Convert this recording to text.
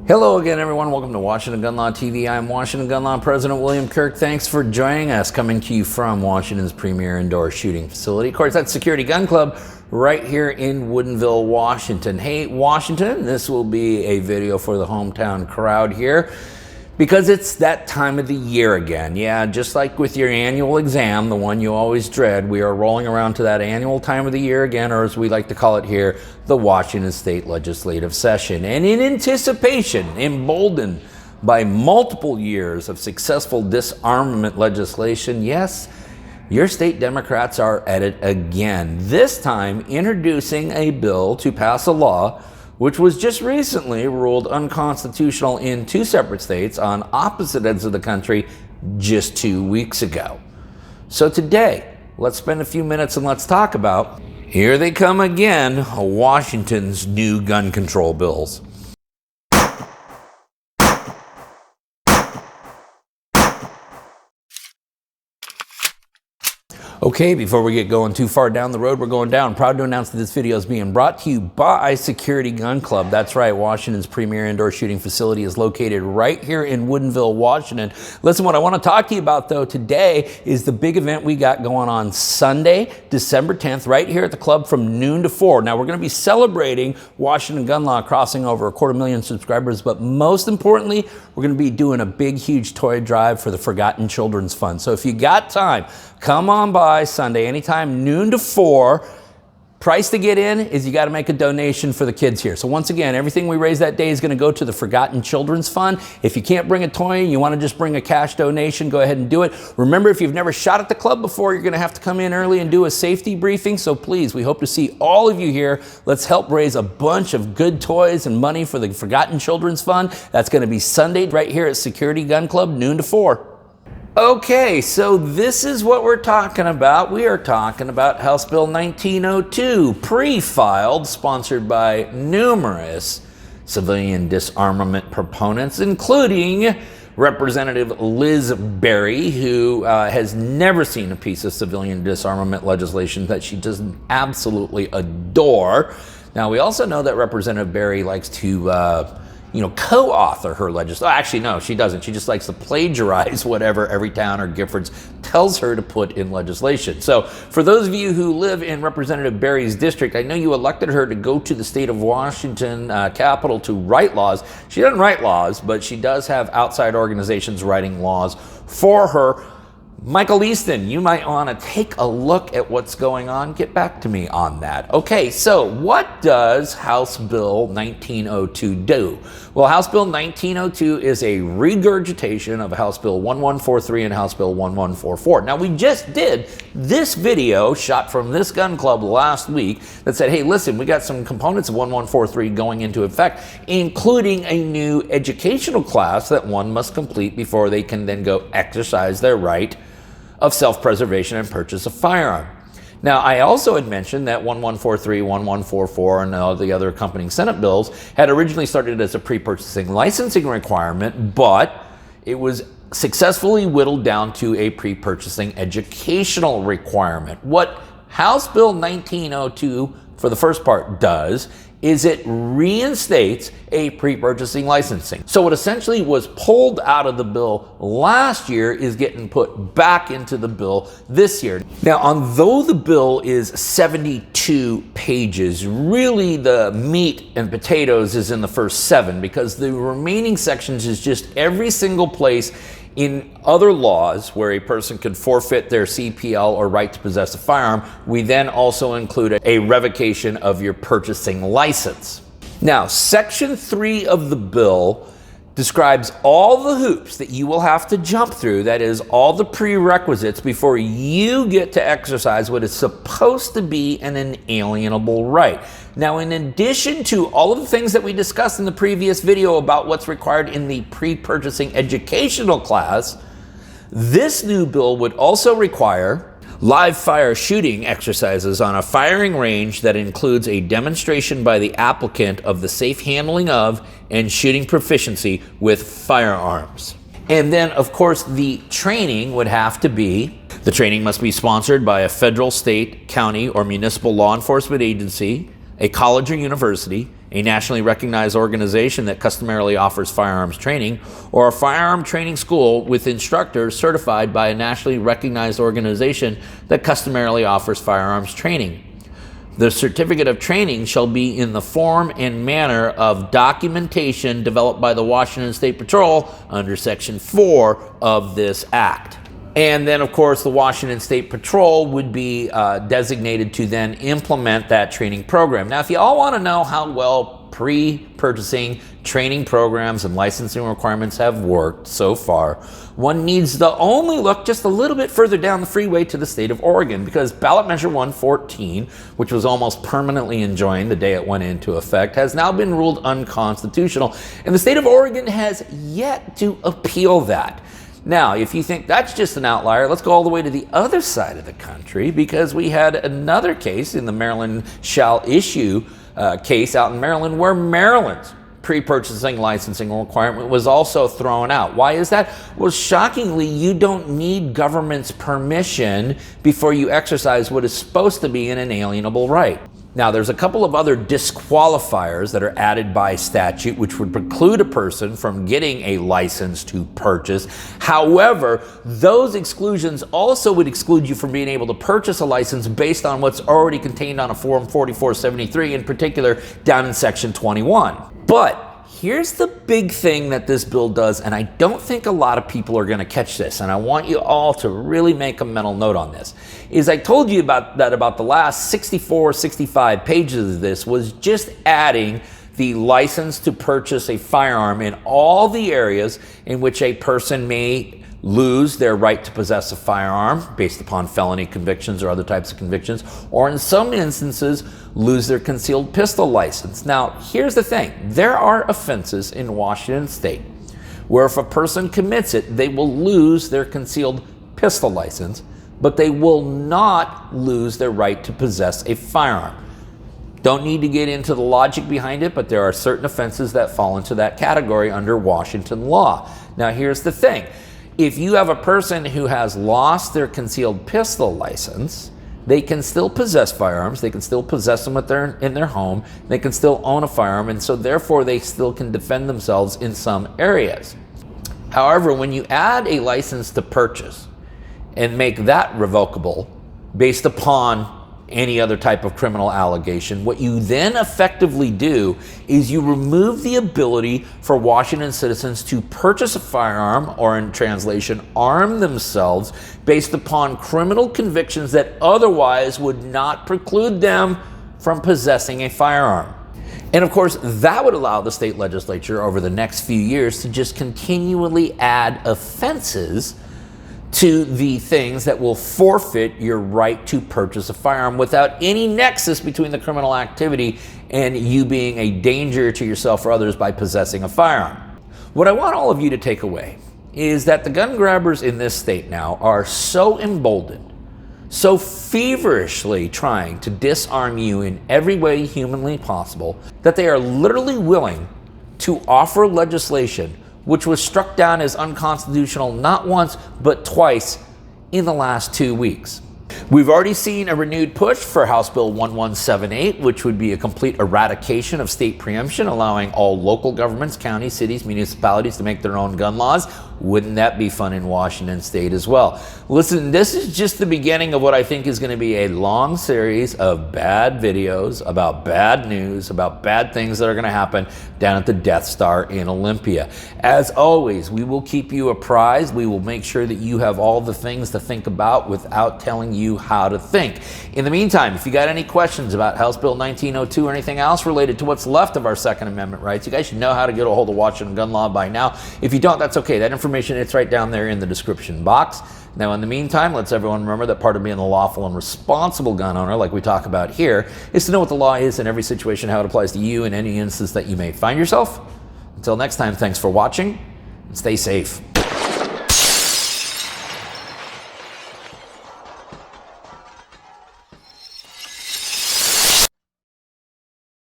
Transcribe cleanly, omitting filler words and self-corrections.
Hello again, everyone. Welcome to Washington Gun Law TV. I'm Washington Gun Law President William Kirk. Thanks for joining us, coming to you from Washington's premier indoor shooting facility. Of course, that's Security Gun Club right here in Woodinville, Washington. Hey, Washington, this will be a video for the hometown crowd here because it's that time of the year again. Yeah, just like with your annual exam, the one you always dread, we are rolling around to that annual time of the year again, or as we like to call it here, the Washington State Legislative Session. And in anticipation, emboldened by multiple years of successful disarmament legislation, yes, your state Democrats are at it again. This time introducing a bill to pass a law which was just recently ruled unconstitutional in two separate states on opposite ends of the country just 2 weeks ago. So today, let's spend a few minutes and let's talk about, here they come again, Washington's new gun control bills. Okay, before we get going too far down the road, we're going down. Proud to announce that this video is being brought to you by Security Gun Club. That's right, Washington's premier indoor shooting facility is located right here in Woodinville, Washington. Listen, what I want to talk to you about, though, today is the big event we got going on Sunday, December 10th, right here at the club from noon to 4. Now, we're going to be celebrating Washington Gun Law crossing over 250,000 subscribers, but most importantly, we're going to be doing a big, huge toy drive for the Forgotten Children's Fund. So if you got time, come on by Sunday, anytime, noon to 4. Price to get in is you got to make a donation for the kids here. So once again, everything we raise that day is going to go to the Forgotten Children's Fund. If you can't bring a toy and you want to just bring a cash donation, go ahead and do it. Remember, if you've never shot at the club before, you're going to have to come in early and do a safety briefing. So please, we hope to see all of you here. Let's help raise a bunch of good toys and money for the Forgotten Children's Fund. That's going to be Sunday right here at Security Gun Club, noon to 4. Okay, so this is what we're talking about. We are talking about House Bill 1902, pre-filed, sponsored by numerous civilian disarmament proponents, including Representative Liz Berry, who has never seen a piece of civilian disarmament legislation that she doesn't absolutely adore. Now, we also know that Representative Berry likes to co-author her legislation. Actually, no, she doesn't. She just likes to plagiarize whatever Everytown or Giffords tells her to put in legislation. So for those of you who live in Representative Berry's district, I know you elected her to go to the state of Washington Capitol to write laws. She doesn't write laws, but she does have outside organizations writing laws for her. Michael Easton, you might want to take a look at what's going on. Get back to me on that. Okay, so what does House Bill 1902 do? Well, House Bill 1902 is a regurgitation of House Bill 1143 and House Bill 1144. Now, we just did this video shot from this gun club last week that said, hey, listen, we got some components of 1143 going into effect, including a new educational class that one must complete before they can then go exercise their right of self-preservation and purchase a firearm. Now, I also had mentioned that 1143, 1144, and all the other accompanying Senate bills had originally started as a pre-purchasing licensing requirement, but it was successfully whittled down to a pre-purchasing educational requirement. What House Bill 1902, for the first part, does is it reinstates a pre-purchasing licensing. So what essentially was pulled out of the bill last year is getting put back into the bill this year. Now, although the bill is 72 pages, really the meat and potatoes is in the first 7, because the remaining sections is just every single place in other laws where a person could forfeit their CPL or right to possess a firearm. We then also included a revocation of your purchasing license. Now, Section 3 of the bill describes all the hoops that you will have to jump through, that is, all the prerequisites before you get to exercise what is supposed to be an inalienable right. Now, in addition to all of the things that we discussed in the previous video about what's required in the pre-purchasing educational class, this new bill would also require live fire shooting exercises on a firing range that includes a demonstration by the applicant of the safe handling of and shooting proficiency with firearms. And then, of course, the training would have to be, the training must be sponsored by a federal, state, county, or municipal law enforcement agency, a college or university, a nationally recognized organization that customarily offers firearms training, or a firearm training school with instructors certified by a nationally recognized organization that customarily offers firearms training. The certificate of training shall be in the form and manner of documentation developed by the Washington State Patrol under Section 4 of this Act. And then, of course, the Washington State Patrol would be designated to then implement that training program. Now, if you all want to know how well pre-purchasing training programs and licensing requirements have worked so far, one needs to only look just a little bit further down the freeway to the state of Oregon, because Ballot Measure 114, which was almost permanently enjoined the day it went into effect, has now been ruled unconstitutional, and the state of Oregon has yet to appeal that. Now, if you think that's just an outlier, let's go all the way to the other side of the country, because we had another case in the Maryland shall issue case out in Maryland, where Maryland's pre-purchasing licensing requirement was also thrown out. Why is that? Well, shockingly, you don't need government's permission before you exercise what is supposed to be an inalienable right. Now, there's a couple of other disqualifiers that are added by statute which would preclude a person from getting a license to purchase. However, those exclusions also would exclude you from being able to purchase a license based on what's already contained on a Form 4473, in particular down in Section 21. But here's the big thing that this bill does, and I don't think a lot of people are going to catch this, and I want you all to really make a mental note on this, is I told you about the last 64, 65 pages of this was just adding the license to purchase a firearm in all the areas in which a person may lose their right to possess a firearm based upon felony convictions or other types of convictions, or in some instances lose their concealed pistol license. Now, here's the thing. There are offenses in Washington State where if a person commits it, they will lose their concealed pistol license, but they will not lose their right to possess a firearm. Don't need to get into the logic behind it, but there are certain offenses that fall into that category under Washington law. Now, here's the thing. If you have a person who has lost their concealed pistol license, they can still possess firearms. They can still possess them in their home. They can still own a firearm, and so therefore they still can defend themselves in some areas. However, when you add a license to purchase and make that revocable based upon any other type of criminal allegation, what you then effectively do is you remove the ability for Washington citizens to purchase a firearm, or in translation, arm themselves based upon criminal convictions that otherwise would not preclude them from possessing a firearm. And of course, that would allow the state legislature over the next few years to just continually add offenses to the things that will forfeit your right to purchase a firearm without any nexus between the criminal activity and you being a danger to yourself or others by possessing a firearm. What I want all of you to take away is that the gun grabbers in this state now are so emboldened, so feverishly trying to disarm you in every way humanly possible, that they are literally willing to offer legislation which was struck down as unconstitutional not once, but twice in the last 2 weeks. We've already seen a renewed push for House Bill 1178, which would be a complete eradication of state preemption, allowing all local governments, counties, cities, municipalities to make their own gun laws. Wouldn't that be fun in Washington State as well? Listen, this is just the beginning of what I think is going to be a long series of bad videos about bad news, about bad things that are going to happen down at the Death Star in Olympia. As always, we will keep you apprised. We will make sure that you have all the things to think about without telling you how to think. In the meantime, if you got any questions about House Bill 1902 or anything else related to what's left of our Second Amendment rights, you guys should know how to get a hold of Washington gun law by now. If you don't, that's okay. That information, it's right down there in the description box. Now, in the meantime, let's everyone remember that part of being a lawful and responsible gun owner, like we talk about here, is to know what the law is in every situation, how it applies to you in any instance that you may find yourself. Until next time, thanks for watching, and stay safe.